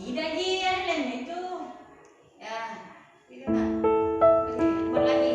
Tidak Ji, ada lem itu. Ya, itu nak. Buat lagi.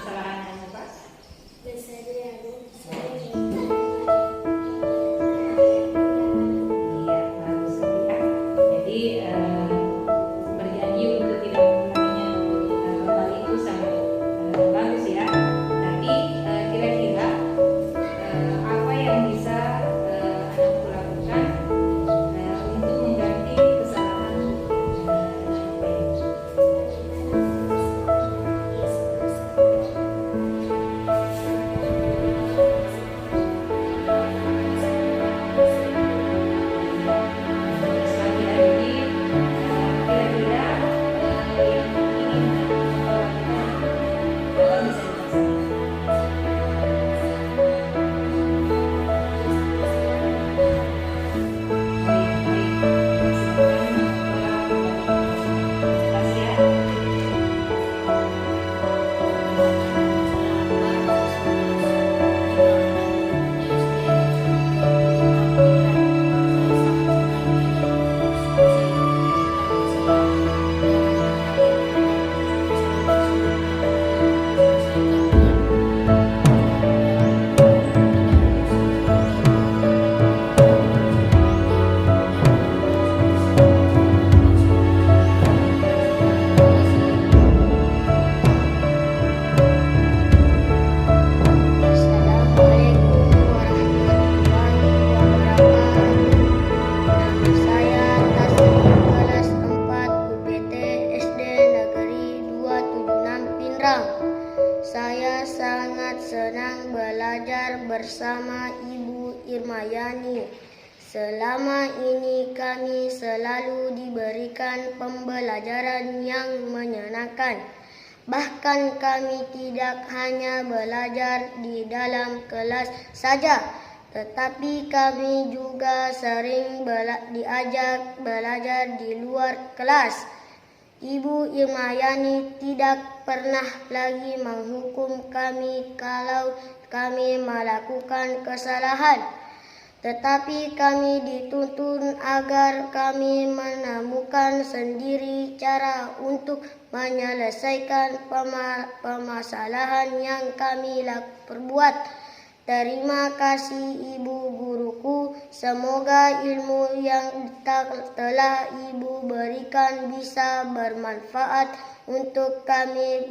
kesalahan apa? Iya, bagus ya. Jadi berjanji untuk tidak mengulangnya kembali itu sangat bagus ya. Tapi kira-kira apa yang bisa anakku lakukan untuk mengganti kesalahan Saya sangat senang belajar bersama Ibu Irmayani. Selama ini kami selalu diberikan pembelajaran yang menyenangkan. Bahkan kami tidak hanya belajar di dalam kelas saja, tetapi kami juga sering diajak belajar di luar kelas. Ibu Irmayani tidak pernah lagi menghukum kami kalau kami melakukan kesalahan, tetapi kami dituntun agar kami menemukan sendiri cara untuk menyelesaikan permasalahan yang kami perbuat. Terima kasih Ibu guruku, semoga ilmu yang telah Ibu berikan bisa bermanfaat untuk kami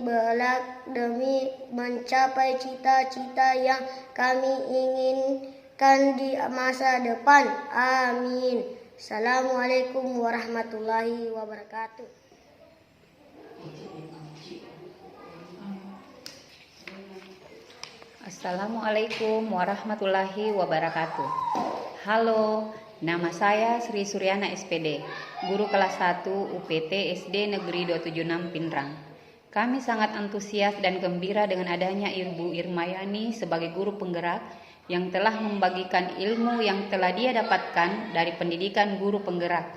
demi mencapai cita-cita yang kami inginkan di masa depan. Amin. Assalamualaikum warahmatullahi wabarakatuh. Assalamualaikum warahmatullahi wabarakatuh. Halo, nama saya Sri Suryana SPD, guru kelas 1 UPT SD Negeri 276 Pinrang. Kami sangat antusias dan gembira dengan adanya Ibu Irmayani sebagai guru penggerak yang telah membagikan ilmu yang telah dia dapatkan dari pendidikan guru penggerak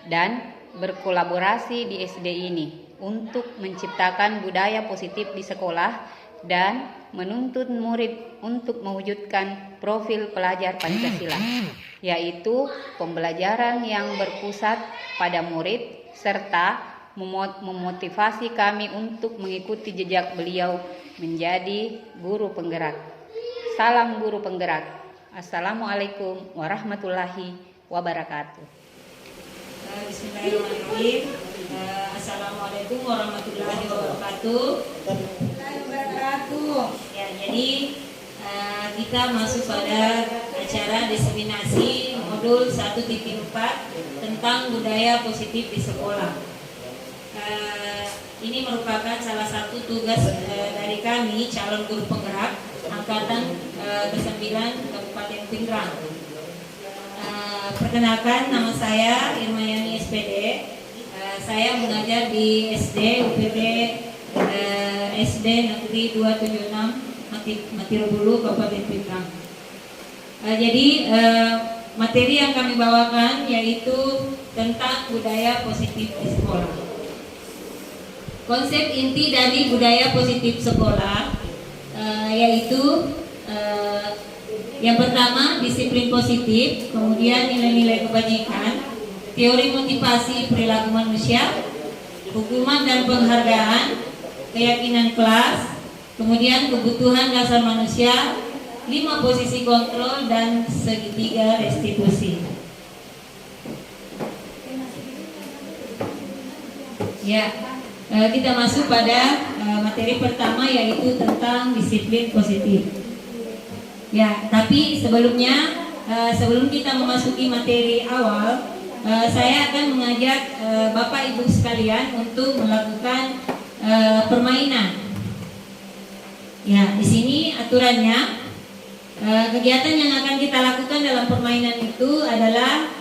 dan berkolaborasi di SD ini untuk menciptakan budaya positif di sekolah dan menuntut murid untuk mewujudkan profil pelajar Pancasila, yaitu pembelajaran yang berpusat pada murid serta memotivasi kami untuk mengikuti jejak beliau menjadi guru penggerak. Salam guru penggerak. Assalamualaikum warahmatullahi wabarakatuh. Bismillahirrahmanirrahim. Assalamualaikum warahmatullahi wabarakatuh. Ya, jadi kita masuk pada acara diseminasi modul 1.4 tentang budaya positif di sekolah. Ini merupakan salah satu tugas dari kami calon guru penggerak angkatan ke-9 Kabupaten Pinrang. Perkenalkan, nama saya Irmayani SPD. Saya mengajar di SD UPT SD Negeri 276 Matirobulu Kabupaten Pinrang. Jadi materi yang kami bawakan yaitu tentang budaya positif di sekolah. Konsep inti dari budaya positif sekolah yaitu yang pertama disiplin positif, kemudian nilai-nilai kebajikan, teori motivasi perilaku manusia, hukuman dan penghargaan, keyakinan kelas, Kemudian kebutuhan dasar manusia, 5 posisi kontrol dan segitiga restitusi. Ya, kita masuk pada materi pertama, yaitu tentang disiplin positif. Ya, tapi sebelumnya, sebelum kita memasuki materi awal, saya akan mengajak Bapak Ibu sekalian untuk melakukan permainan. Ya, di sini aturannya, kegiatan yang akan kita lakukan dalam permainan itu adalah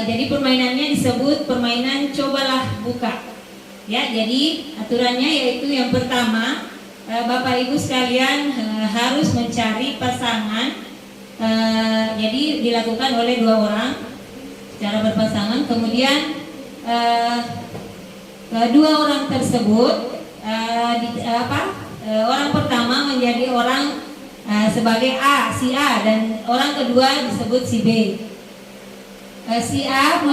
jadi permainannya disebut permainan cobalah buka. Ya, jadi aturannya yaitu yang pertama, Bapak Ibu sekalian harus mencari pasangan. Jadi dilakukan oleh 2 orang secara berpasangan. Kemudian 2 orang tersebut, orang pertama menjadi orang sebagai si A, dan orang kedua disebut si B. Si A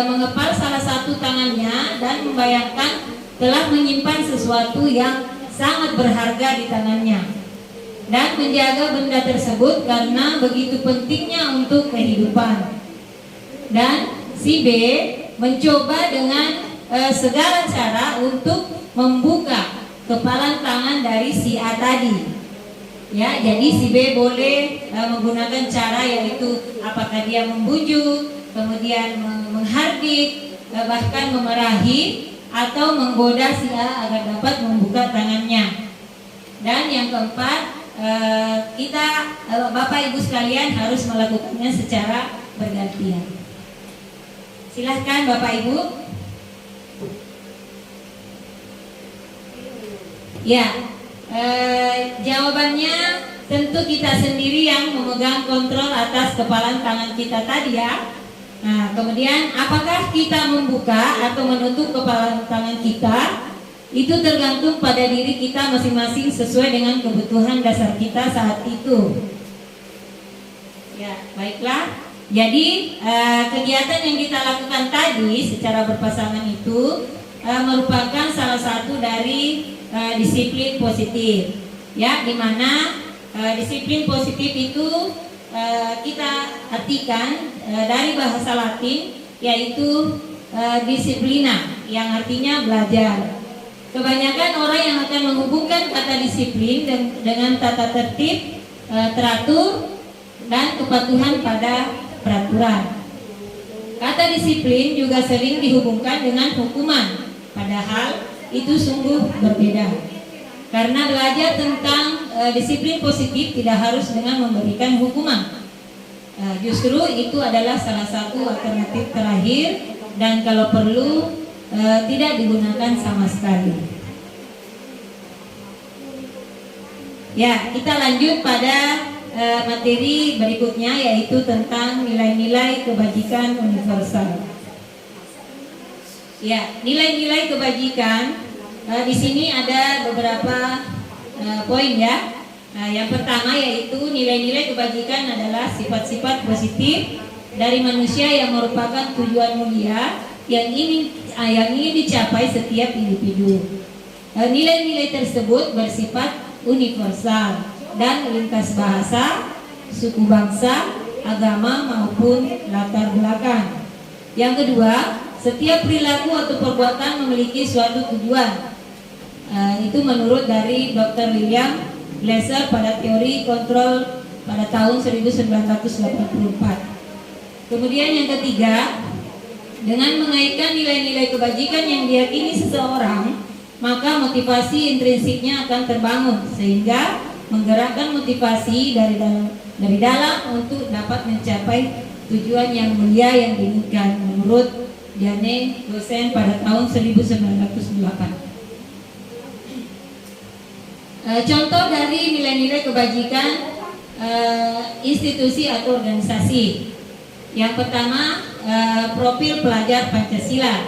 mengepal salah satu tangannya dan membayangkan telah menyimpan sesuatu yang sangat berharga di tangannya dan menjaga benda tersebut karena begitu pentingnya untuk kehidupan. Dan si B mencoba dengan segala cara untuk membuka kepalan tangan dari si A tadi. Ya, jadi si B boleh menggunakan cara, yaitu apakah dia membujuk, kemudian menghardik, bahkan memarahi, atau menggoda si A agar dapat membuka tangannya. Dan yang keempat, Bapak Ibu sekalian harus melakukannya secara bergantian. Silahkan Bapak Ibu. Ya, jawabannya tentu kita sendiri yang memegang kontrol atas kepalan tangan kita tadi ya. Nah, kemudian apakah kita membuka atau menutup kepalan tangan kita, itu tergantung pada diri kita masing-masing sesuai dengan kebutuhan dasar kita saat itu. Ya, baiklah. Jadi kegiatan yang kita lakukan tadi secara berpasangan itu merupakan salah satu dari disiplin positif. Ya, dimana disiplin positif itu kita artikan dari bahasa Latin, yaitu disiplina, yang artinya belajar. Kebanyakan orang yang akan menghubungkan kata disiplin dengan tata tertib, teratur, dan kepatuhan pada peraturan. Kata disiplin juga sering dihubungkan dengan hukuman, padahal itu sungguh berbeda. Karena belajar tentang disiplin positif tidak harus dengan memberikan hukuman. Justru itu adalah salah satu alternatif terakhir, dan kalau perlu tidak digunakan sama sekali. Ya, kita lanjut pada materi berikutnya, yaitu tentang nilai-nilai kebajikan universal. Ya, nilai-nilai kebajikan di sini ada beberapa poin ya. Yang pertama yaitu nilai-nilai kebajikan adalah sifat-sifat positif dari manusia yang merupakan tujuan mulia yang ingin dicapai setiap individu. Nilai-nilai tersebut bersifat universal dan lintas bahasa, suku bangsa, agama maupun latar belakang. Yang kedua, setiap perilaku atau perbuatan memiliki suatu tujuan. Itu menurut dari Dr. William Glasser pada teori kontrol pada tahun 1984. Kemudian yang ketiga, dengan mengaitkan nilai-nilai kebajikan yang diyakini seseorang, maka motivasi intrinsiknya akan terbangun sehingga menggerakkan motivasi dari dalam untuk dapat mencapai tujuan yang mulia yang diinginkan, menurut Diane dosen pada tahun 1908. Contoh dari nilai-nilai kebajikan institusi atau organisasi. Yang pertama, profil pelajar Pancasila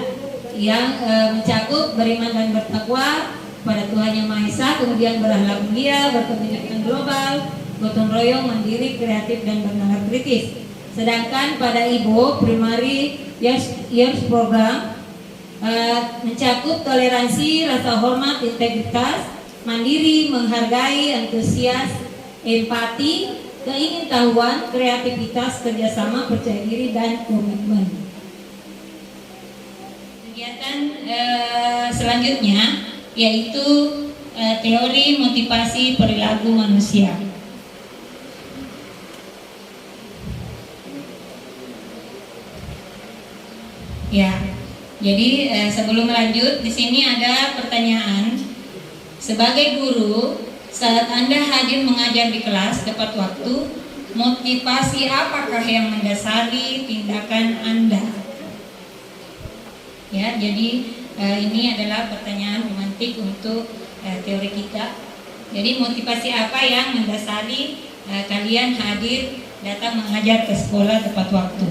yang mencakup beriman dan bertakwa pada Tuhan Yang Maha Esa, kemudian berakhlak mulia, berkebijakan global, gotong royong, mandiri, kreatif, dan bernalar kritis. Sedangkan pada IBO, Primary Years Program, mencakup toleransi, rasa hormat, integritas, mandiri, menghargai, antusias, empati, keingintahuan, kreativitas, kerjasama, percaya diri, dan komitmen. Kegiatan selanjutnya yaitu teori motivasi perilaku manusia. Ya, jadi sebelum lanjut, di sini ada pertanyaan. Sebagai guru, saat Anda hadir mengajar di kelas tepat waktu, motivasi apakah yang mendasari tindakan Anda? Ya, jadi ini adalah pertanyaan pemantik untuk teori kita. Jadi motivasi apa yang mendasari kalian hadir datang mengajar ke sekolah tepat waktu?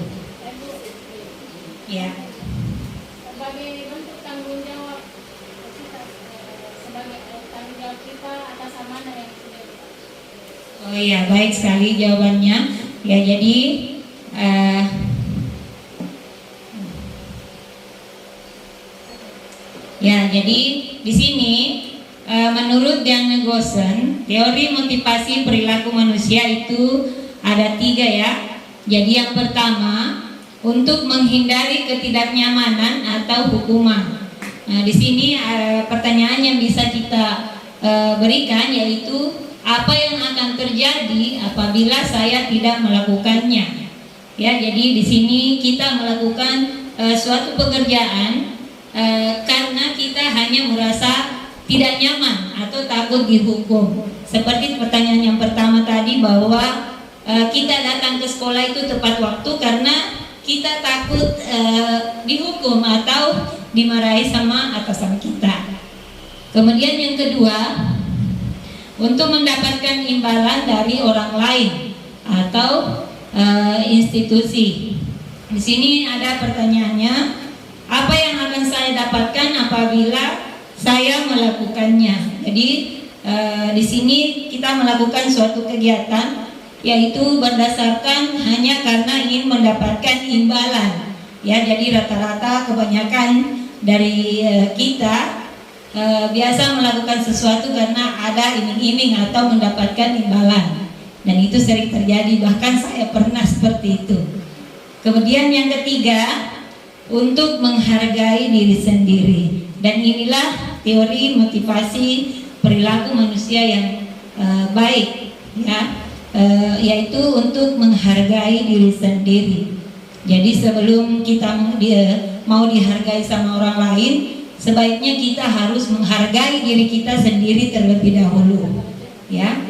Ya. Sebagai bentuk tanggung jawab sebagai tanggung jawab kita atas amanah yang sudah kita. Oh iya, baik sekali jawabannya. Ya, jadi jadi di sini menurut Jan Negosen, teori motivasi perilaku manusia itu ada 3 ya. Jadi yang pertama, untuk menghindari ketidaknyamanan atau hukuman. Nah, di sini pertanyaan yang bisa kita berikan yaitu apa yang akan terjadi apabila saya tidak melakukannya. Ya, jadi di sini kita melakukan suatu pekerjaan karena kita hanya merasa tidak nyaman atau takut dihukum. Seperti pertanyaan yang pertama tadi bahwa kita datang ke sekolah itu tepat waktu karena kita takut dihukum atau dimarahi sama atasan kita. Kemudian yang kedua, untuk mendapatkan imbalan dari orang lain atau institusi. Di sini ada pertanyaannya, apa yang akan saya dapatkan apabila saya melakukannya? Jadi di sini kita melakukan suatu kegiatan yaitu berdasarkan hanya karena ingin mendapatkan imbalan. Ya, jadi rata-rata kebanyakan dari kita biasa melakukan sesuatu karena ada iming-iming atau mendapatkan imbalan. Dan itu sering terjadi, bahkan saya pernah seperti itu. Kemudian yang ketiga, untuk menghargai diri sendiri. Dan inilah teori motivasi perilaku manusia yang baik, ya. Yaitu untuk menghargai diri sendiri. Jadi sebelum kita mau dihargai sama orang lain, sebaiknya kita harus menghargai diri kita sendiri terlebih dahulu. Ya.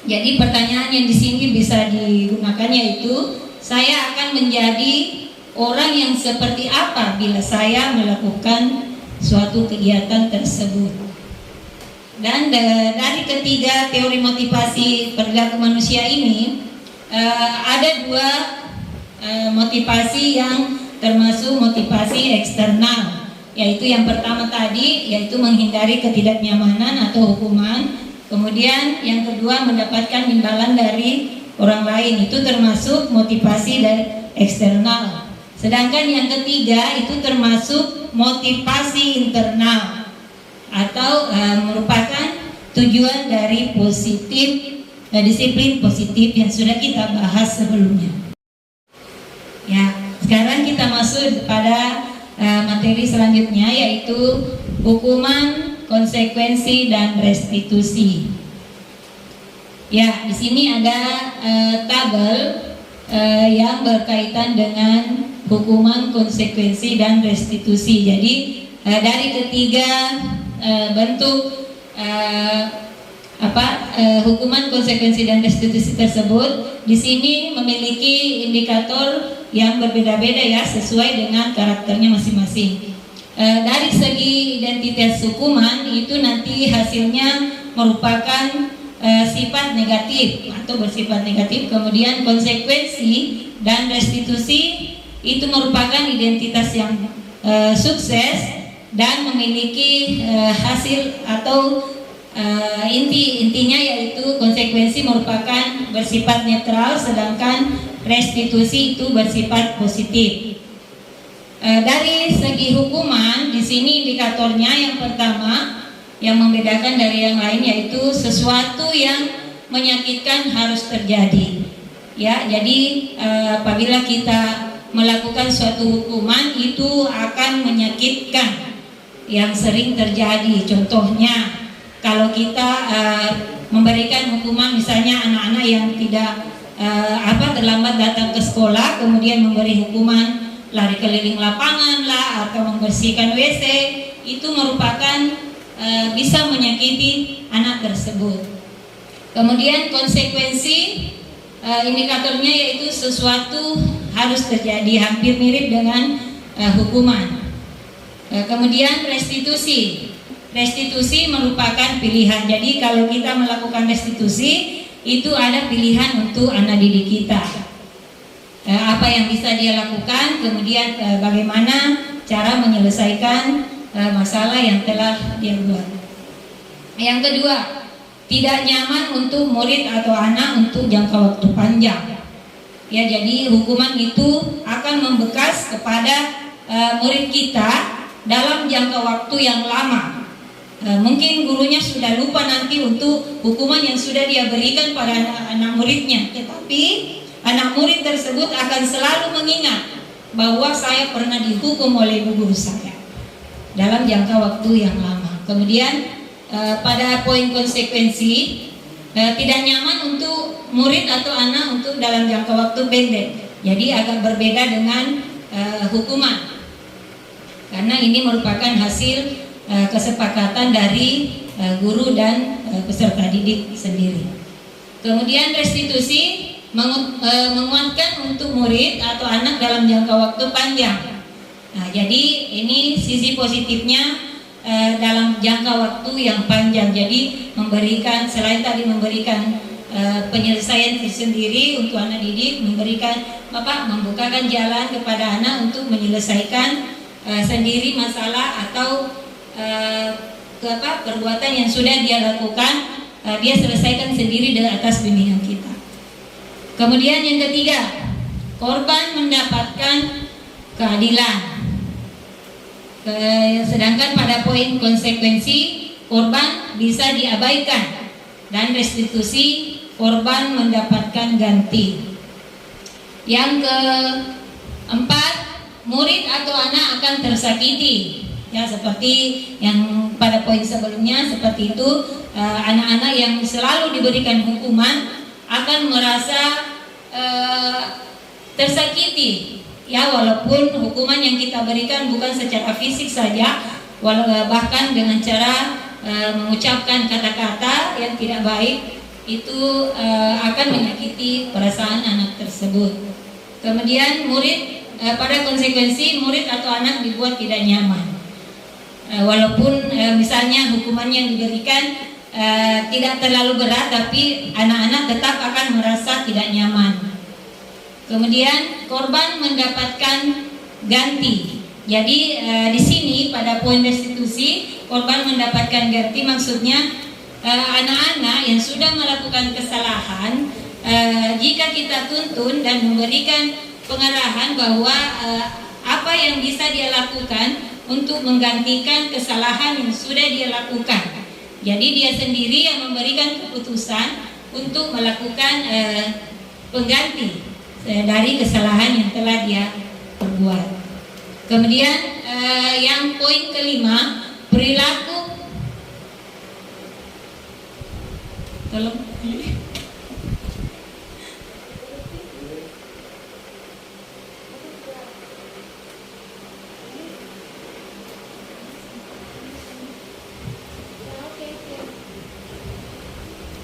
Jadi pertanyaan yang di sini bisa digunakan yaitu, saya akan menjadi orang yang seperti apa bila saya melakukan suatu kegiatan tersebut. Dan dari ketiga teori motivasi perilaku manusia ini ada 2 motivasi yang termasuk motivasi eksternal, yaitu yang pertama tadi yaitu menghindari ketidaknyamanan atau hukuman. Kemudian yang kedua mendapatkan imbalan dari orang lain, itu termasuk motivasi dari eksternal. Sedangkan yang ketiga itu termasuk motivasi internal atau merupakan tujuan dari disiplin positif yang sudah kita bahas sebelumnya. Ya, sekarang kita masuk pada materi selanjutnya yaitu hukuman, konsekuensi, dan restitusi. Ya, di sini ada tabel yang berkaitan dengan hukuman, konsekuensi, dan restitusi. Jadi dari ketiga bentuk hukuman, konsekuensi, dan restitusi tersebut di sini memiliki indikator yang berbeda-beda ya, sesuai dengan karakternya masing-masing. Dari segi identitas hukuman itu nanti hasilnya merupakan sifat negatif atau bersifat negatif. Kemudian konsekuensi dan restitusi itu merupakan identitas yang sukses dan memiliki hasil atau intinya yaitu konsekuensi merupakan bersifat netral, sedangkan restitusi itu bersifat positif. Dari segi hukuman di sini indikatornya yang pertama yang membedakan dari yang lain, yaitu sesuatu yang menyakitkan harus terjadi. Ya, jadi apabila kita melakukan suatu hukuman itu akan menyakitkan, yang sering terjadi. Contohnya, kalau kita memberikan hukuman misalnya anak-anak yang tidak terlambat datang ke sekolah, kemudian memberi hukuman lari keliling lapangan lah atau membersihkan WC, itu merupakan bisa menyakiti anak tersebut. Kemudian konsekuensi indikatornya yaitu sesuatu harus terjadi, hampir mirip dengan hukuman. Kemudian restitusi. Restitusi merupakan pilihan. Jadi kalau kita melakukan restitusi, itu ada pilihan untuk anak didik kita. Apa yang bisa dia lakukan, kemudian bagaimana cara menyelesaikan masalah yang telah dia buat. Yang kedua, tidak nyaman untuk murid atau anak untuk jangka waktu panjang. Ya, jadi hukuman itu akan membekas kepada murid kita dalam jangka waktu yang lama. Mungkin gurunya sudah lupa nanti untuk hukuman yang sudah dia berikan pada anak muridnya, tetapi anak murid tersebut akan selalu mengingat bahwa saya pernah dihukum oleh guru saya dalam jangka waktu yang lama. Kemudian pada poin konsekuensi, tidak nyaman untuk murid atau anak untuk dalam jangka waktu pendek. Jadi agak berbeda dengan hukuman, karena ini merupakan hasil kesepakatan dari guru dan peserta didik sendiri. Kemudian restitusi menguatkan untuk murid atau anak dalam jangka waktu panjang. Nah, jadi ini sisi positifnya dalam jangka waktu yang panjang. Jadi memberikan, selain tadi memberikan penyelesaian tersendiri untuk anak didik, membukakan jalan kepada anak untuk menyelesaikan sendiri masalah atau perbuatan yang sudah dia lakukan, dia selesaikan sendiri dari atas bimbingan kita. Kemudian yang ketiga, korban mendapatkan keadilan. Sedangkan pada poin konsekuensi, korban bisa diabaikan, dan restitusi, korban mendapatkan ganti. Yang keempat, murid atau anak akan tersakiti. Ya, seperti yang pada poin sebelumnya, seperti itu, anak-anak yang selalu diberikan hukuman akan merasa tersakiti. Ya, walaupun hukuman yang kita berikan bukan secara fisik saja, bahkan dengan cara mengucapkan kata-kata yang tidak baik, itu akan menyakiti perasaan anak tersebut. Kemudian murid, pada konsekuensi, murid atau anak dibuat tidak nyaman. Walaupun misalnya hukuman yang diberikan tidak terlalu berat, tapi anak-anak tetap akan merasa tidak nyaman. Kemudian korban mendapatkan ganti. Jadi di sini pada poin restitusi, korban mendapatkan ganti, maksudnya anak-anak yang sudah melakukan kesalahan, jika kita tuntun dan memberikan pengarahan bahwa apa yang bisa dia lakukan untuk menggantikan kesalahan yang sudah dia lakukan. Jadi dia sendiri yang memberikan keputusan untuk melakukan pengganti dari kesalahan yang telah dia perbuat. Kemudian yang poin kelima, perilaku. Tolong.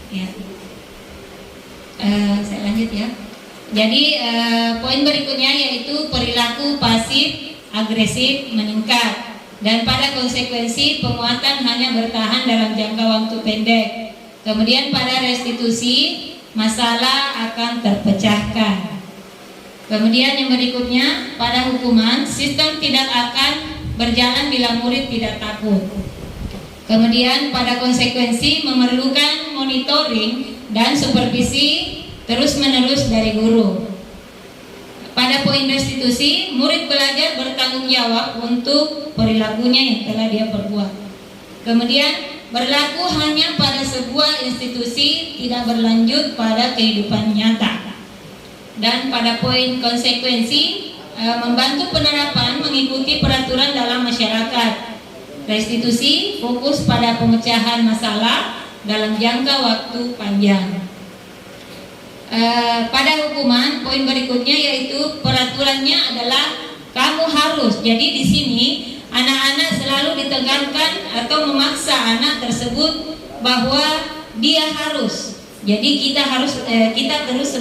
Ya. Saya lanjut ya. Jadi poin berikutnya yaitu perilaku pasif agresif meningkat, dan pada konsekuensi penguatan hanya bertahan dalam jangka waktu pendek. Kemudian pada restitusi masalah akan terpecahkan. Kemudian yang berikutnya, pada hukuman sistem tidak akan berjalan bila murid tidak takut. Kemudian pada konsekuensi memerlukan monitoring dan supervisi terus-menerus dari guru. Pada poin restitusi, murid belajar bertanggung jawab untuk perilakunya yang telah dia perbuat. Kemudian berlaku hanya pada sebuah institusi, tidak berlanjut pada kehidupan nyata. Dan pada poin konsekuensi, membantu penerapan mengikuti peraturan dalam masyarakat. Restitusi fokus pada pemecahan masalah dalam jangka waktu panjang. Pada hukuman, poin berikutnya yaitu peraturannya adalah kamu harus. Jadi di sini anak-anak selalu ditekankan atau memaksa anak tersebut bahwa dia harus. Jadi kita terus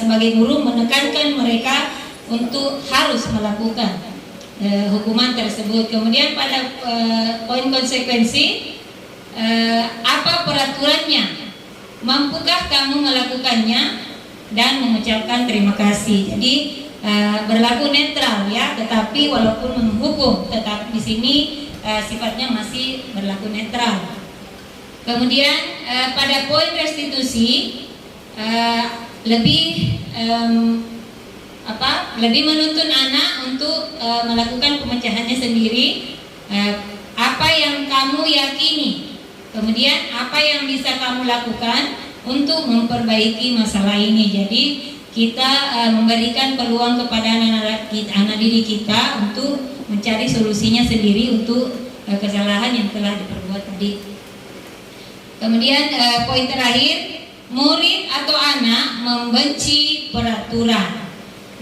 sebagai guru menekankan mereka untuk harus melakukan hukuman tersebut. Kemudian pada poin konsekuensi, apa peraturannya? Mampukah kamu melakukannya? Dan mengucapkan terima kasih. Jadi berlaku netral ya, tetapi walaupun menghukum, tetapi di sini sifatnya masih berlaku netral. Kemudian pada poin restitusi lebih menuntun anak untuk melakukan pemecahannya sendiri. Apa yang kamu yakini, kemudian apa yang bisa kamu lakukan untuk memperbaiki masalah ini. Jadi kita memberikan peluang kepada anak didik kita untuk mencari solusinya sendiri untuk kesalahan yang telah diperbuat tadi. Kemudian poin terakhir, murid atau anak membenci peraturan.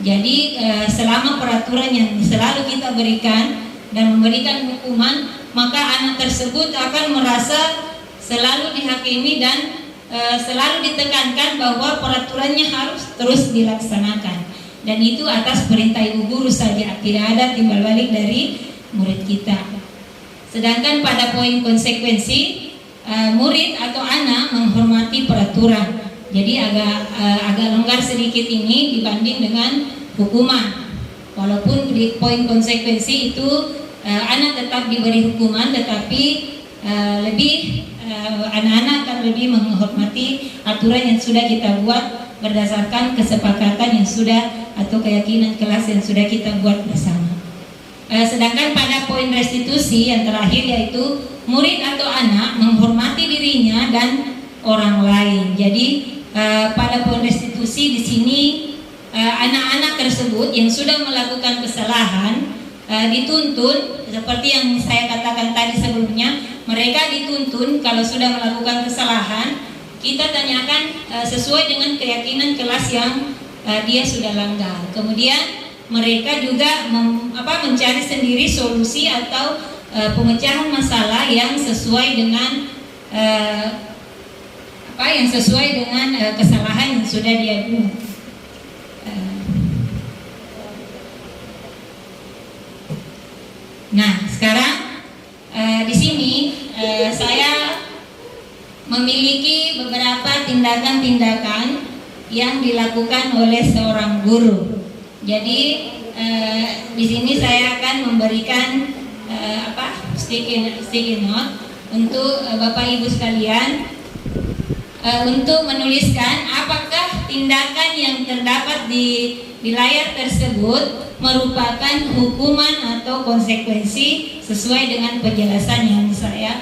Jadi selama peraturan yang selalu kita berikan dan memberikan hukuman, maka anak tersebut akan merasa selalu dihakimi dan selalu ditekankan bahwa peraturannya harus terus dilaksanakan. Dan itu atas perintah ibu guru saja, tidak ada timbal balik dari murid kita. Sedangkan pada poin konsekuensi, murid atau anak menghormati peraturan. Jadi agak longgar sedikit ini dibanding dengan hukuman. Walaupun di poin konsekuensi itu anak tetap diberi hukuman, tetapi anak-anak akan lebih menghormati aturan yang sudah kita buat berdasarkan kesepakatan yang sudah atau keyakinan kelas yang sudah kita buat bersama. Sedangkan pada poin restitusi yang terakhir yaitu murid atau anak menghormati dirinya dan orang lain. Jadi pada poin restitusi di sini anak-anak tersebut yang sudah melakukan kesalahan dituntun seperti yang saya katakan tadi sebelumnya. Mereka dituntun kalau sudah melakukan kesalahan, kita tanyakan sesuai dengan keyakinan kelas yang dia sudah langgar. Kemudian mereka juga mencari sendiri solusi atau pemecahan masalah yang sesuai dengan kesalahan yang sudah dia buat. Nah, sekarang di sini saya memiliki beberapa tindakan-tindakan yang dilakukan oleh seorang guru. Jadi di sini saya akan memberikan sticky note untuk Bapak Ibu sekalian untuk menuliskan apakah tindakan yang terdapat di layar tersebut merupakan hukuman atau konsekuensi sesuai dengan penjelasan yang saya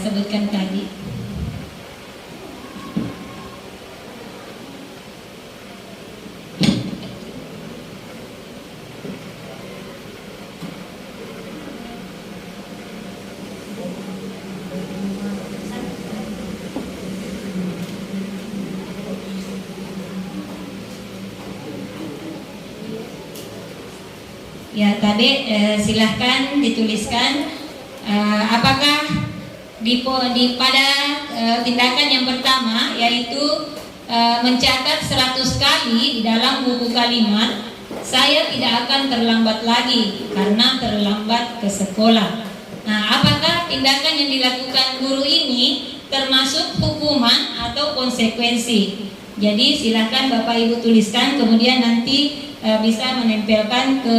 sebutkan tadi. Ya, tadi silahkan dituliskan apakah pada tindakan yang pertama yaitu mencatat 100 kali di dalam buku kalimat, saya tidak akan terlambat lagi karena terlambat ke sekolah. Nah, apakah tindakan yang dilakukan guru ini termasuk hukuman atau konsekuensi? Jadi silahkan Bapak Ibu tuliskan, kemudian nanti bisa menempelkan ke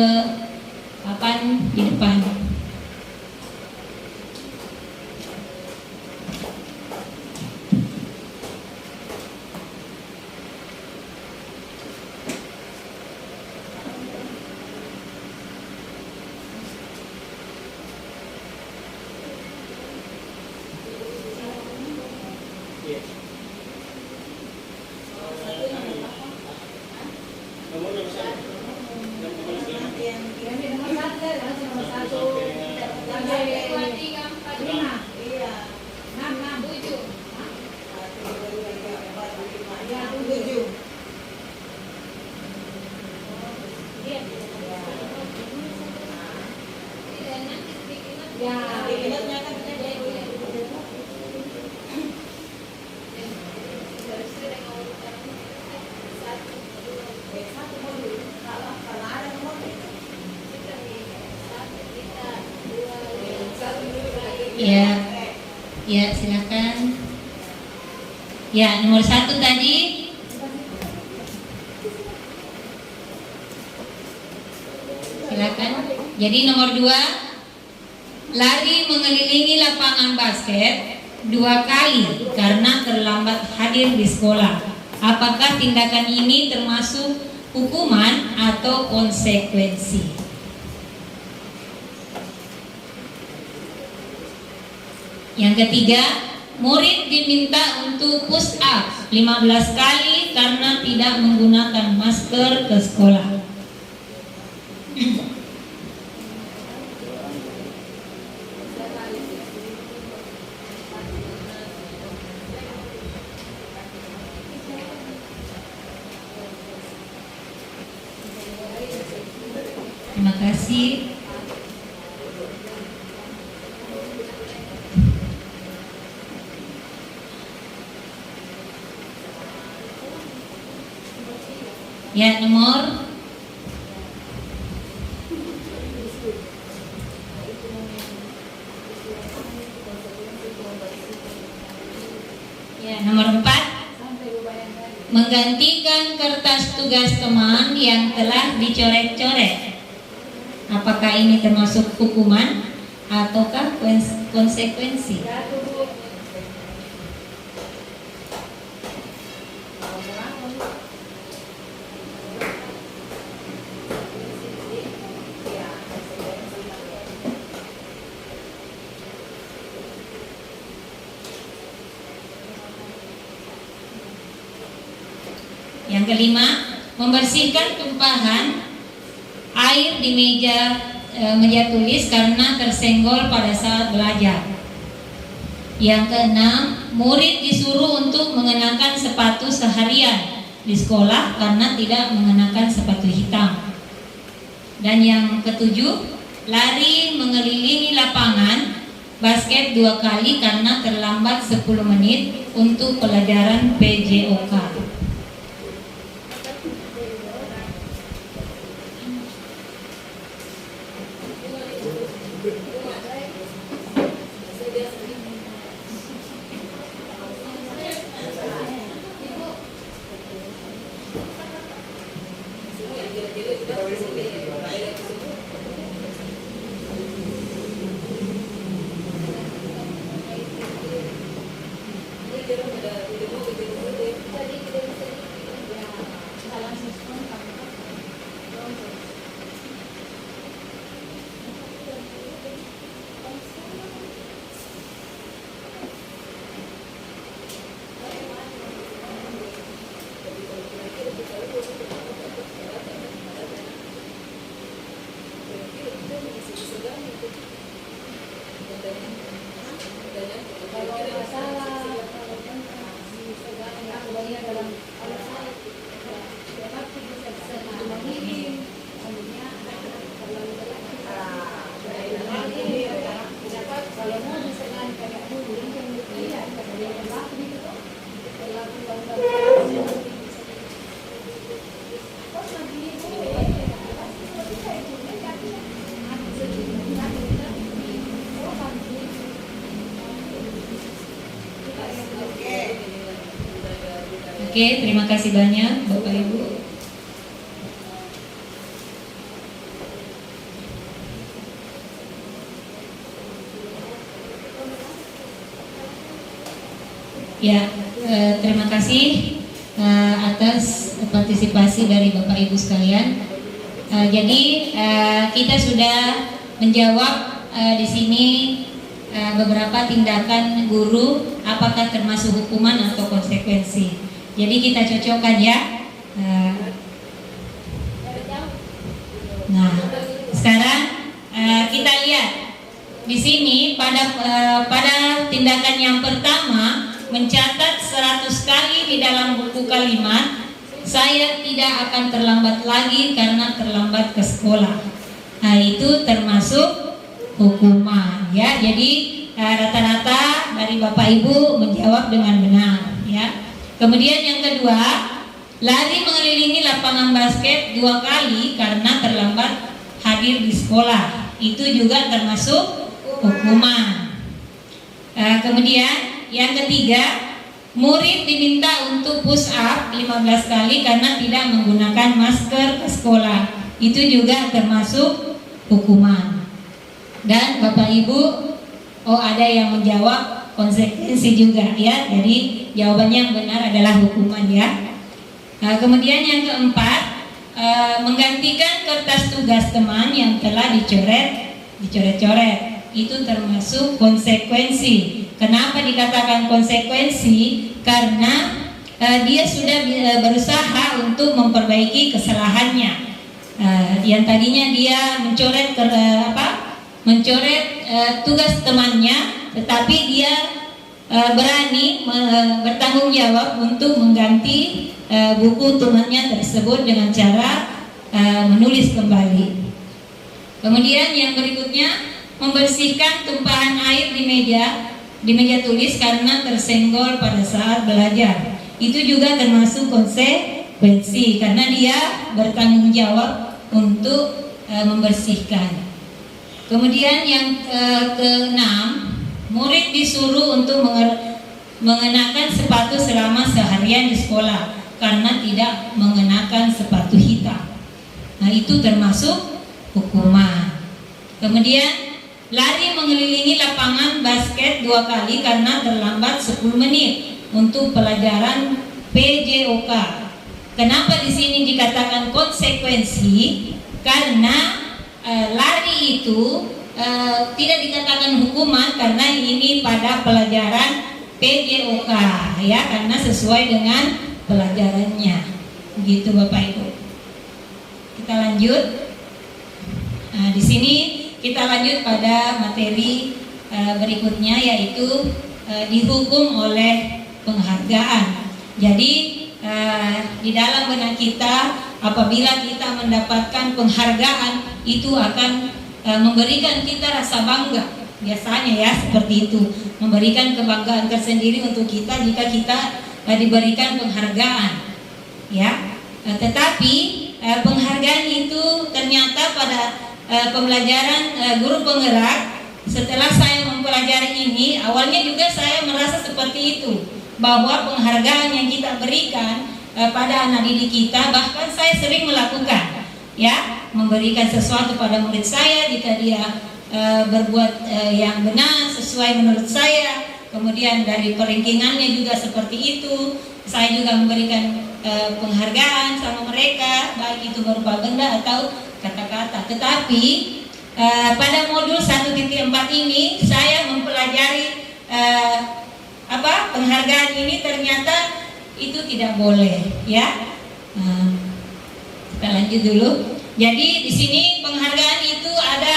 papan di depan. Ya, ya silakan. Ya, nomor 1 tadi. Silakan. Jadi nomor 2, lari mengelilingi lapangan basket 2 kali karena terlambat hadir di sekolah. Apakah tindakan ini termasuk hukuman atau konsekuensi? Yang ketiga, murid diminta untuk push up 15 kali karena tidak menggunakan masker ke sekolah. Terima kasih. Ya, nomor nomor 4, menggantikan kertas tugas teman yang telah dicoret-coret. Apakah ini termasuk hukuman ataukah konsekuensi? Yang kelima, membersihkan tumpahan air di meja tulis karena tersenggol pada saat belajar. Yang keenam, murid disuruh untuk mengenakan sepatu seharian di sekolah karena tidak mengenakan sepatu hitam. Dan yang ketujuh, lari mengelilingi lapangan basket 2 kali karena terlambat 10 menit untuk pelajaran PJOK. Oke, terima kasih banyak Bapak Ibu. Ya, terima kasih atas partisipasi dari Bapak Ibu sekalian. Jadi kita sudah menjawab di sini beberapa tindakan guru, apakah termasuk hukuman atau konsekuensi. Jadi kita cocokkan ya. Nah, sekarang kita lihat di sini pada tindakan yang pertama, mencatat 100 kali di dalam buku kalimat, saya tidak akan terlambat lagi karena terlambat ke sekolah. Nah, itu termasuk hukuman ya. Jadi rata-rata dari Bapak Ibu menjawab dengan benar ya. Kemudian yang kedua, lari mengelilingi lapangan basket 2 kali karena terlambat hadir di sekolah. Itu juga termasuk hukuman. Kemudian yang ketiga, murid diminta untuk push up 15 kali karena tidak menggunakan masker ke sekolah. Itu juga termasuk hukuman. Dan Bapak Ibu, ada yang menjawab konsekuensi juga ya. Jadi jawabannya yang benar adalah hukuman ya. Kemudian yang keempat, menggantikan kertas tugas teman yang telah dicoret-coret. Itu termasuk konsekuensi. Kenapa dikatakan konsekuensi? Karena dia sudah berusaha untuk memperbaiki kesalahannya. Yang tadinya dia mencoret tugas temannya, tetapi dia berani bertanggung jawab untuk mengganti buku temannya tersebut dengan cara menulis kembali. Kemudian yang berikutnya, membersihkan tumpahan air di meja tulis karena tersenggol pada saat belajar. Itu juga termasuk konsekuensi karena dia bertanggung jawab untuk membersihkan. Kemudian yang keenam, murid disuruh untuk mengenakan sepatu selama seharian di sekolah karena tidak mengenakan sepatu hitam. Nah, itu termasuk hukuman. Kemudian lari mengelilingi lapangan basket 2 kali karena terlambat 10 menit untuk pelajaran PJOK. Kenapa di sini dikatakan konsekuensi? Karena lari itu tidak dikatakan hukuman karena ini pada pelajaran PJOK ya, karena sesuai dengan pelajarannya. Begitu Bapak Ibu. Kita lanjut. Nah, di sini kita lanjut pada materi berikutnya, yaitu dihukum oleh penghargaan. Jadi di dalam benak kita, apabila kita mendapatkan penghargaan, itu akan memberikan kita rasa bangga. Biasanya ya seperti itu, memberikan kebanggaan tersendiri untuk kita jika kita diberikan penghargaan. Ya, tetapi penghargaan itu ternyata pada pembelajaran guru penggerak, setelah saya mempelajari ini, awalnya juga saya merasa seperti itu, bahwa penghargaan yang kita berikan pada anak didik kita, bahkan saya sering melakukan ya, memberikan sesuatu pada murid saya jika dia berbuat yang benar sesuai menurut saya. Kemudian dari peringkingannya juga seperti itu, saya juga memberikan penghargaan sama mereka, baik itu berupa benda atau kata-kata. Tetapi pada modul 1.4 ini saya mempelajari penghargaan ini ternyata itu tidak boleh ya. Kita lanjut dulu. Jadi di sini penghargaan itu ada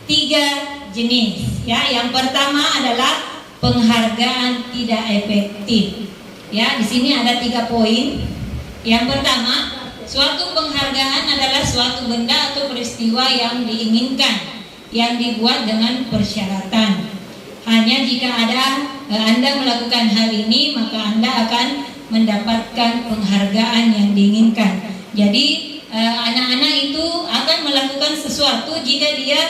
3 jenis ya. Yang pertama adalah penghargaan tidak efektif. Ya, di sini ada 3 poin. Yang pertama, suatu penghargaan adalah suatu benda atau peristiwa yang diinginkan, yang dibuat dengan persyaratan. Hanya jika Anda melakukan hal ini, maka Anda akan mendapatkan penghargaan yang diinginkan. Jadi anak-anak itu akan melakukan sesuatu jika dia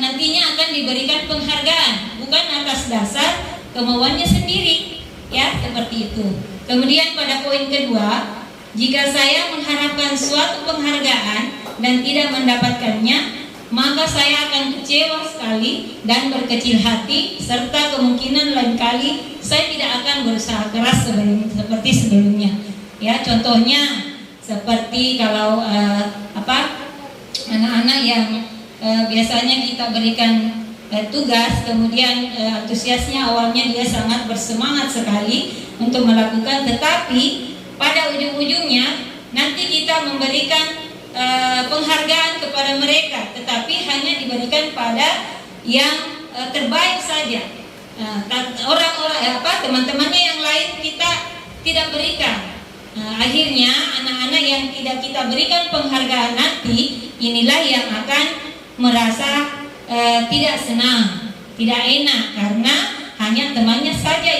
nantinya akan diberikan penghargaan, bukan atas dasar kemauannya sendiri, ya seperti itu. Kemudian pada poin kedua, jika saya mengharapkan suatu penghargaan dan tidak mendapatkannya, maka saya akan kecewa sekali dan berkecil hati, serta kemungkinan lain kali saya tidak akan berusaha keras seperti sebelumnya. Ya, contohnya seperti kalau anak-anak yang biasanya kita berikan tugas, kemudian antusiasnya awalnya dia sangat bersemangat sekali untuk melakukan, tetapi pada ujung-ujungnya nanti kita memberikan penghargaan kepada mereka, tetapi hanya diberikan pada yang terbaik saja. Teman-temannya yang lain kita tidak berikan. Akhirnya anak-anak yang tidak kita berikan penghargaan nanti, inilah yang akan merasa tidak senang, tidak enak, karena hanya temannya saja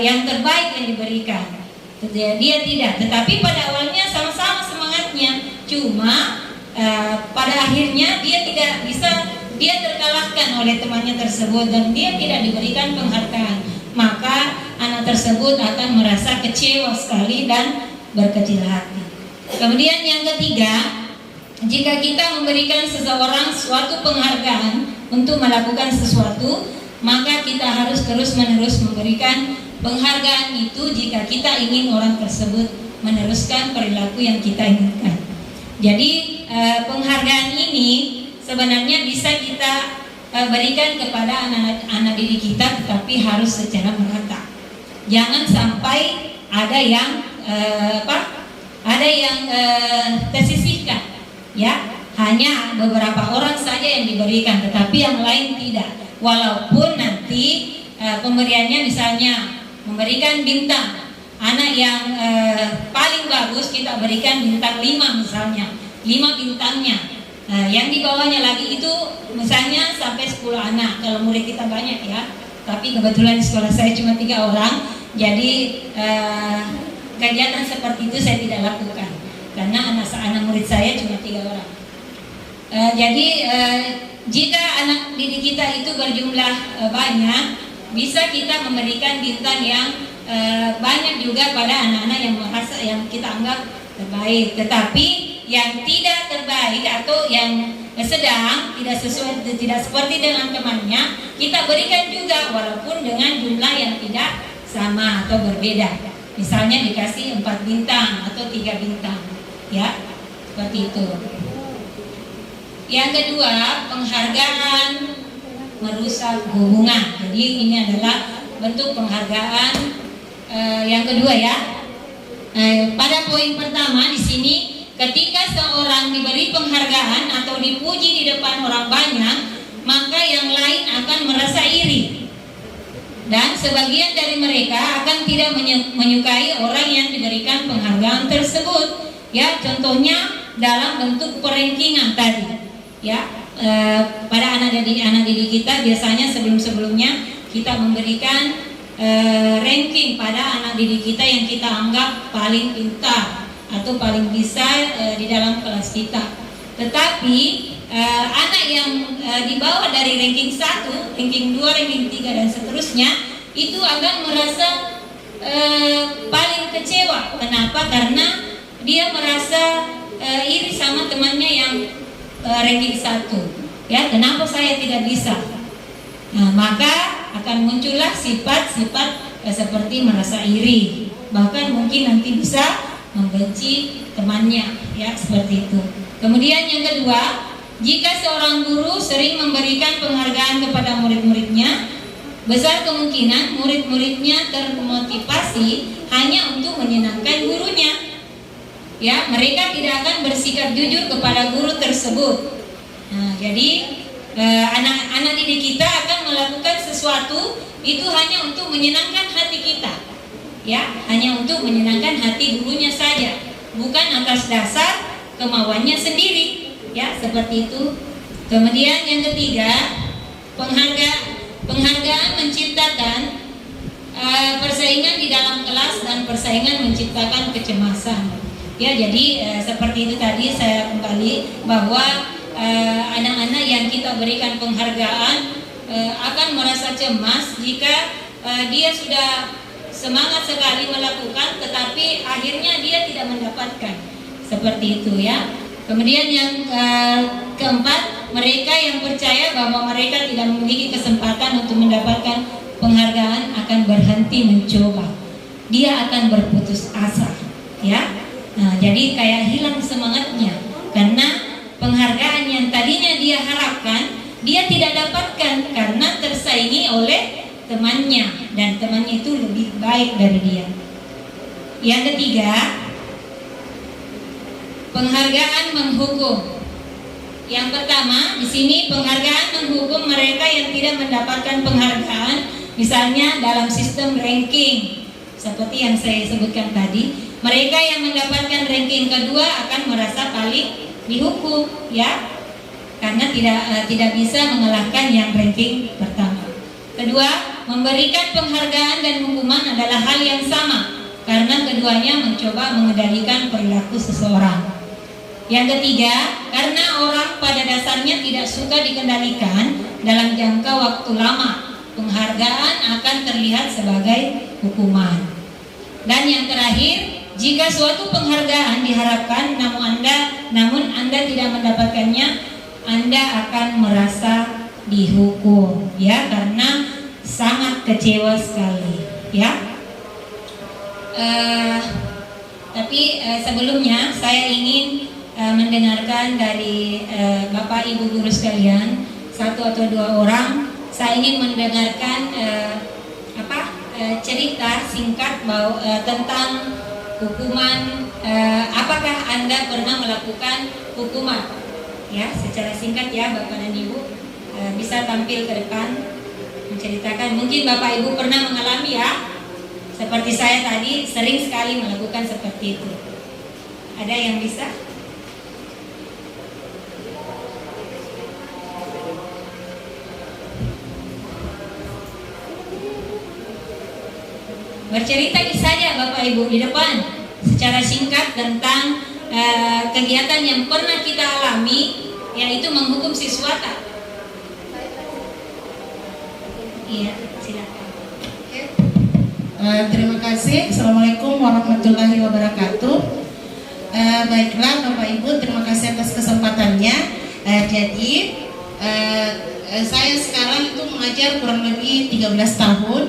yang terbaik yang diberikan. Dia tidak, tetapi pada awalnya sama-sama semangatnya, cuma pada akhirnya dia tidak bisa dia terkalahkan oleh temannya tersebut dan dia tidak diberikan penghargaan, maka anak tersebut akan merasa kecewa sekali dan berkecil hati. Kemudian yang ketiga, jika kita memberikan seseorang suatu penghargaan untuk melakukan sesuatu, maka kita harus terus-menerus memberikan penghargaan itu jika kita ingin orang tersebut meneruskan perilaku yang kita inginkan. Jadi penghargaan ini sebenarnya bisa kita berikan kepada anak didik kita, tetapi harus secara merata. Jangan sampai ada yang tersisihkan, ya, hanya beberapa orang saja yang diberikan, tetapi yang lain tidak. Walaupun nanti pemberiannya misalnya memberikan bintang, anak yang paling bagus kita berikan bintang 5 misalnya, 5 bintangnya. Yang di bawahnya lagi itu misalnya sampai 10 anak. Kalau murid kita banyak ya, tapi kebetulan di sekolah saya cuma 3 orang, jadi kegiatan seperti itu saya tidak lakukan karena anak murid saya cuma 3 orang. Jadi jika anak didik kita itu berjumlah banyak, bisa kita memberikan bintang yang banyak juga pada anak-anak yang kita anggap terbaik. Tetapi yang tidak terbaik atau yang sedang tidak seperti dengan temannya, kita berikan juga walaupun dengan jumlah yang tidak sama atau berbeda. Misalnya dikasih 4 bintang atau 3 bintang, ya, seperti itu. Yang kedua, penghargaan merusak hubungan. Jadi ini adalah bentuk penghargaan yang kedua, ya. Pada poin pertama di sini, ketika seorang diberi penghargaan atau dipuji di depan orang banyak, maka yang lain akan merasa iri. Dan sebagian dari mereka akan tidak menyukai orang yang diberikan penghargaan tersebut. Ya, contohnya dalam bentuk perankingan tadi. Ya, pada anak didik kita biasanya sebelumnya kita memberikan ranking pada anak didik kita yang kita anggap paling pintar atau paling bisa di dalam kelas kita. Tetapi anak yang di bawah dari ranking 1, ranking 2, ranking 3 dan seterusnya itu akan merasa paling kecewa. Kenapa? Karena dia merasa iri sama temannya yang ranking 1. Ya, kenapa saya tidak bisa? Nah, maka akan muncullah sifat-sifat seperti merasa iri, bahkan mungkin nanti bisa membenci temannya, ya, seperti itu. Kemudian yang kedua, jika seorang guru sering memberikan penghargaan kepada murid-muridnya, besar kemungkinan murid-muridnya termotivasi hanya untuk menyenangkan gurunya. Ya, mereka tidak akan bersikap jujur kepada guru tersebut. Nah, jadi anak-anak didik kita akan melakukan sesuatu itu hanya untuk menyenangkan hati kita. Ya, hanya untuk menyenangkan hati gurunya saja, bukan atas dasar kemauannya sendiri. Ya, seperti itu. Kemudian yang ketiga, penghargaan menciptakan persaingan di dalam kelas dan persaingan menciptakan kecemasan. Ya, jadi seperti itu tadi saya kembali bahwa anak-anak yang kita berikan penghargaan akan merasa cemas jika dia sudah semangat sekali melakukan, tetapi akhirnya dia tidak mendapatkan. Seperti itu, ya. Kemudian yang keempat, mereka yang percaya bahwa mereka tidak memiliki kesempatan untuk mendapatkan penghargaan akan berhenti mencoba. Dia akan berputus asa, ya. Nah, jadi kayak hilang semangatnya karena penghargaan yang tadinya dia harapkan dia tidak dapatkan karena tersaingi oleh temannya dan temannya itu lebih baik dari dia. Yang ketiga, penghargaan menghukum. Yang pertama di sini penghargaan menghukum mereka yang tidak mendapatkan penghargaan, misalnya dalam sistem ranking seperti yang saya sebutkan tadi. Mereka yang mendapatkan ranking kedua akan merasa paling dihukum, ya, karena tidak bisa mengalahkan yang ranking pertama. Kedua, memberikan penghargaan dan hukuman adalah hal yang sama karena keduanya mencoba mengendalikan perilaku seseorang. Yang ketiga, karena orang pada dasarnya tidak suka dikendalikan dalam jangka waktu lama, penghargaan akan terlihat sebagai hukuman. Dan yang terakhir, jika suatu penghargaan diharapkan namun Anda tidak mendapatkannya, Anda akan merasa dihukum, ya, karena sangat kecewa sekali, ya. Tapi sebelumnya saya ingin mendengarkan dari Bapak Ibu guru sekalian, satu atau dua orang. Saya ingin mendengarkan cerita singkat tentang hukuman. Apakah Anda pernah melakukan hukuman? Ya, secara singkat ya Bapak dan Ibu, bisa tampil ke depan menceritakan. Mungkin Bapak Ibu pernah mengalami ya, seperti saya tadi sering sekali melakukan seperti itu. Ada yang bisa? Bercerita saja Bapak Ibu di depan secara singkat tentang kegiatan yang pernah kita alami, yaitu menghukum siswa. Iya, silakan. Terima kasih. Assalamualaikum warahmatullahi wabarakatuh. Baiklah Bapak Ibu, terima kasih atas kesempatannya. Jadi saya sekarang itu mengajar kurang lebih 13 tahun.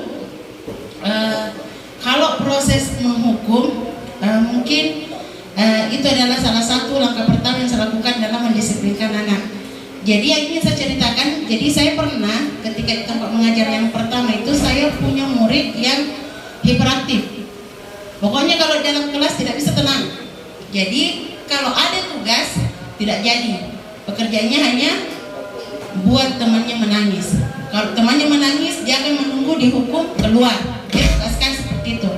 Kalau proses menghukum, mungkin itu adalah salah satu langkah pertama yang saya lakukan dalam mendisiplinkan anak. Jadi yang ingin saya ceritakan, jadi saya pernah ketika di tempat mengajar yang pertama itu, saya punya murid yang hiperaktif. Pokoknya kalau dalam kelas tidak bisa tenang. Jadi kalau ada tugas tidak jadi. Pekerjaannya hanya buat temannya menangis. Kalau temannya menangis, dia akan menunggu dihukum keluar. Dia tugaskan seperti itu.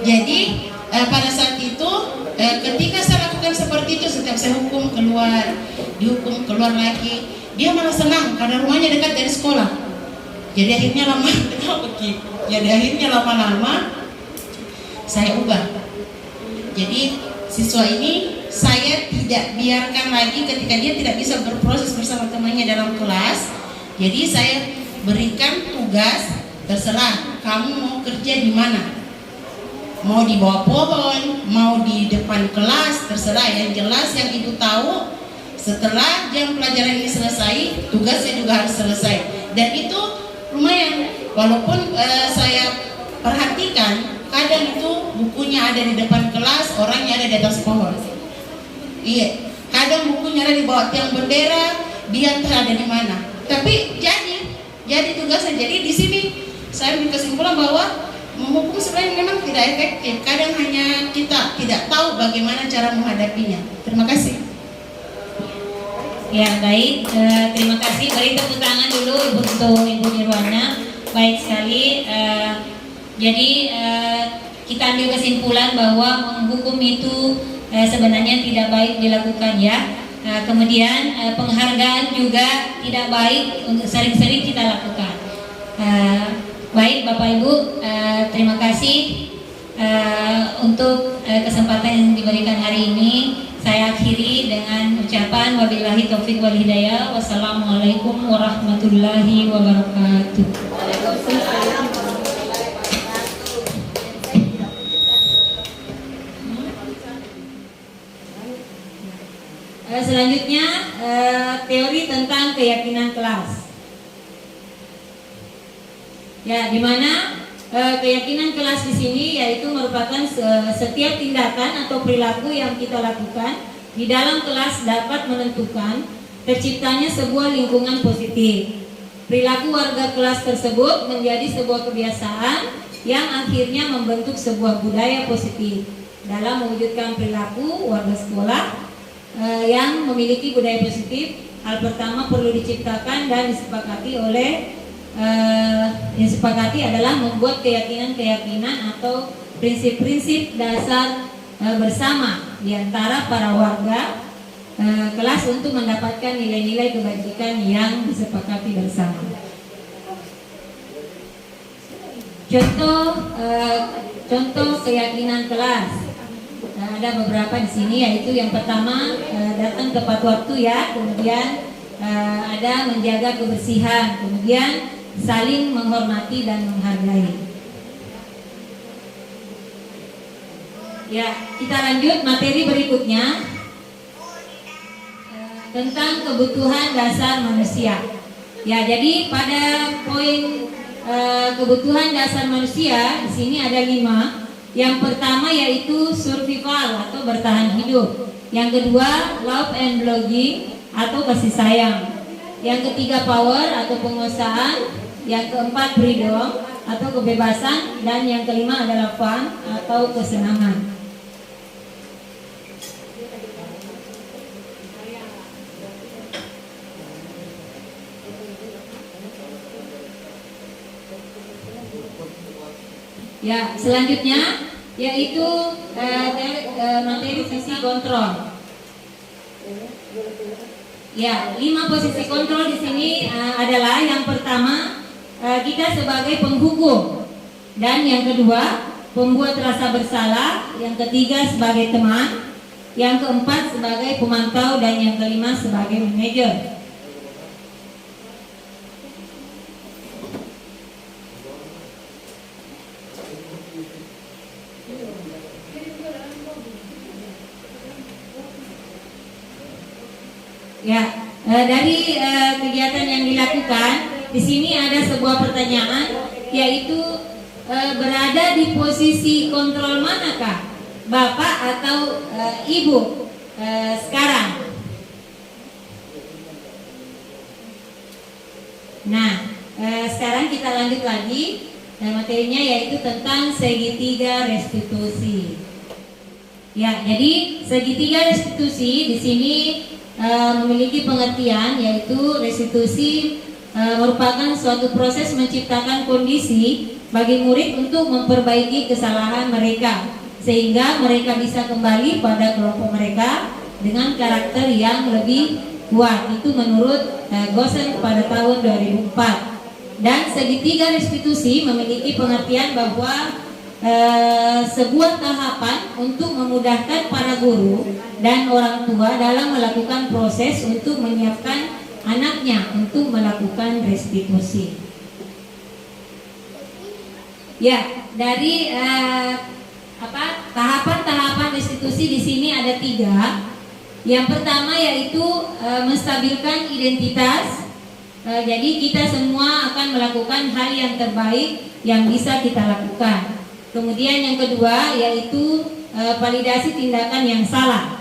Jadi pada saat itu ketika saya lakukan seperti itu, setiap saya hukum keluar, dihukum keluar lagi, dia malah senang karena rumahnya dekat dari sekolah. Jadi akhirnya lama-lama saya ubah. Jadi siswa ini saya tidak biarkan lagi ketika dia tidak bisa berproses bersama temannya dalam kelas. Jadi saya berikan tugas, terserah kamu mau kerja di mana. Mau di bawah pohon, mau di depan kelas, terserah. Yang jelas yang ibu tahu, setelah jam pelajaran ini selesai, tugasnya juga harus selesai. Dan itu lumayan, walaupun saya perhatikan kadang itu bukunya ada di depan kelas, orangnya ada di atas pohon. Iya, kadang bukunya ada di bawah tiang bendera, dia entah ada di mana. Tapi jadi tugasnya. Jadi di sini saya ambil kesimpulan bahwa menghukum sebenarnya memang tidak efektif. Kadang hanya kita tidak tahu bagaimana cara menghadapinya. Terima kasih. Ya baik, terima kasih. Beri tepuk tangan dulu untuk Ibu Nirwana. Baik sekali. Jadi kita ambil kesimpulan bahwa menghukum itu sebenarnya tidak baik dilakukan ya. Kemudian penghargaan juga tidak baik untuk sering-sering kita lakukan. Baik Bapak Ibu, terima kasih untuk kesempatan yang diberikan hari ini. Saya akhiri dengan ucapan wabillahi taufik wal hidayah. Wassalamualaikum warahmatullahi wabarakatuh. Selanjutnya teori tentang keyakinan kelas. Ya, di mana keyakinan kelas di sini yaitu merupakan setiap tindakan atau perilaku yang kita lakukan di dalam kelas dapat menentukan terciptanya sebuah lingkungan positif. Perilaku warga kelas tersebut menjadi sebuah kebiasaan yang akhirnya membentuk sebuah budaya positif. Dalam mewujudkan perilaku warga sekolah yang memiliki budaya positif, hal pertama perlu diciptakan dan disepakati adalah membuat keyakinan-keyakinan atau prinsip-prinsip dasar bersama di antara para warga kelas untuk mendapatkan nilai-nilai kebajikan yang disepakati bersama. Contoh keyakinan kelas. ada beberapa di sini, yaitu yang pertama datang tepat waktu ya, kemudian ada menjaga kebersihan, kemudian saling menghormati dan menghargai. Ya, kita lanjut materi berikutnya tentang kebutuhan dasar manusia. Ya, jadi pada poin kebutuhan dasar manusia di sini ada 5. Yang pertama yaitu survival atau bertahan hidup. Yang kedua love and belonging atau kasih sayang. Yang ketiga power atau penguasaan. Yang keempat freedom atau kebebasan, dan yang kelima adalah fun atau kesenangan. Ya, selanjutnya yaitu materi sisi kontrol. Ya, 5 posisi kontrol di sini adalah yang pertama kita sebagai penghukum, dan yang kedua pembuat rasa bersalah, yang ketiga sebagai teman, yang keempat sebagai pemantau, dan yang kelima sebagai manajer. Ya, dari kegiatan yang dilakukan di sini ada sebuah pertanyaan, yaitu berada di posisi kontrol manakah, bapak atau ibu sekarang? Nah, sekarang kita lanjut lagi, materinya yaitu tentang segitiga restitusi. Ya, jadi segitiga restitusi di sini memiliki pengertian, yaitu restitusi merupakan suatu proses menciptakan kondisi bagi murid untuk memperbaiki kesalahan mereka, sehingga mereka bisa kembali pada kelompok mereka dengan karakter yang lebih kuat. Itu menurut Gosen pada tahun 2004. Dan segitiga restitusi memiliki pengertian bahwa sebuah tahapan untuk memudahkan para guru dan orang tua dalam melakukan proses untuk menyiapkan anaknya untuk melakukan restitusi. Ya, dari tahapan-tahapan restitusi di sini ada 3. Yang pertama yaitu menstabilkan identitas. Jadi kita semua akan melakukan hal yang terbaik yang bisa kita lakukan. Kemudian yang kedua yaitu validasi tindakan yang salah,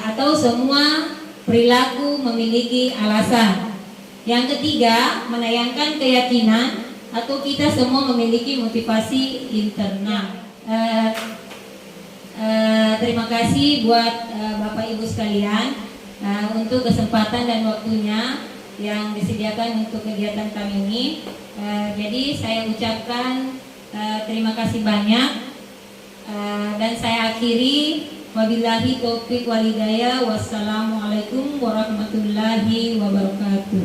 atau semua perilaku memiliki alasan. Yang ketiga, menayangkan keyakinan atau kita semua memiliki motivasi internal. Terima kasih buat Bapak Ibu sekalian untuk kesempatan dan waktunya yang disediakan untuk kegiatan kami ini. Jadi saya ucapkan terima kasih banyak, dan saya akhiri, wabillahi taufiq walhidayah. Wassalamualaikum warahmatullahi wabarakatuh.